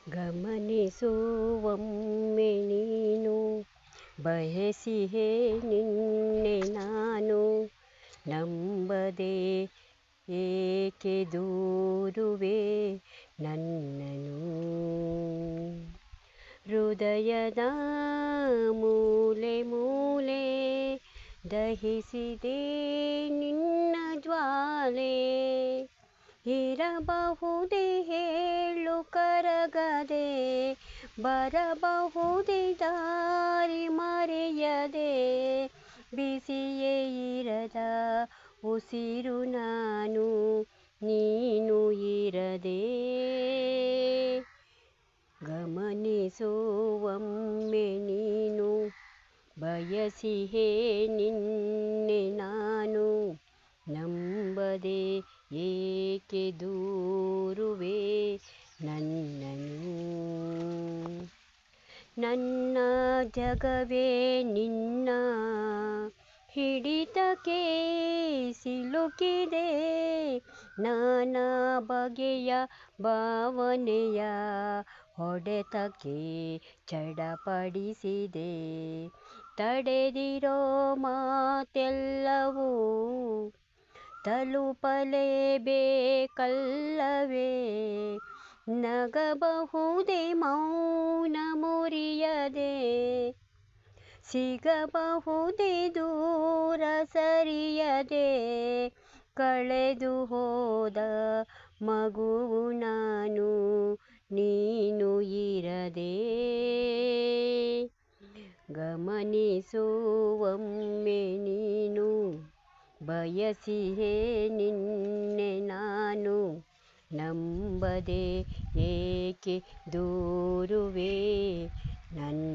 ಗಮನಿಸುವೊಮ್ಮೆ ನೀನು ಬಯಸಿಹೆ ನಿನ್ನೆ ನಾನು ನಂಬದೆ ಏಕೆ ದೂರುವೆ ನನ್ನನು ಹೃದಯದ ಮೂಲೆ ಮೂಲೆ ದಹಿಸಿದೆ ನಿನ್ನ ಜ್ವಾಲೆ ಇರಬಹುದೇ ಹೇಳು ಕರಗದೆ ಬರಬಹುದೇ ದಾರಿ ಮರೆಯದೆ ಬಿಸಿಯೇ ಇರದ ಉಸಿರು ನಾನು ನೀನು ಇರದೆ ಗಮನಿಸುವೊಮ್ಮೆ ನೀನು ಬಯಸಿಹೆ ನಿನ್ನೆ ನಾನು ನಂಬದೆ ಏಕೆ ದೂರುವೆ ನನ್ನನು ನನ್ನ ಜಗವೇ ನಿನ್ನ ಹಿಡಿತಕ್ಕೆ ಸಿಲುಕಿದೆ ನಾನಾ ಬಗೆಯ ಭಾವನೆಯ ಹೊಡೆತಕ್ಕೆ ಚಡಪಡಿಸಿದೆ ತಡೆದಿರೋ ಮಾತೆಲ್ಲವೂ ತಲುಪಲೇಬೇಕಲ್ಲವೇ ನಗಬಹುದೇ ಮೌನ ಮುರಿಯದೆ ಸಿಗಬಹುದೇ ದೂರ ಸರಿಯದೆ ಕಳೆದು ಹೋದ ಮಗುವು ನಾನು ನೀನು ಇರದೆ ಗಮನಿಸುವೊಮ್ಮೆ ನೀನು ಬಯಸಿಹೆ ನಿನ್ನೆ ನಾನು ನಂಬದೆ ಏಕೆ ದೂರುವೆ ನನ್ನ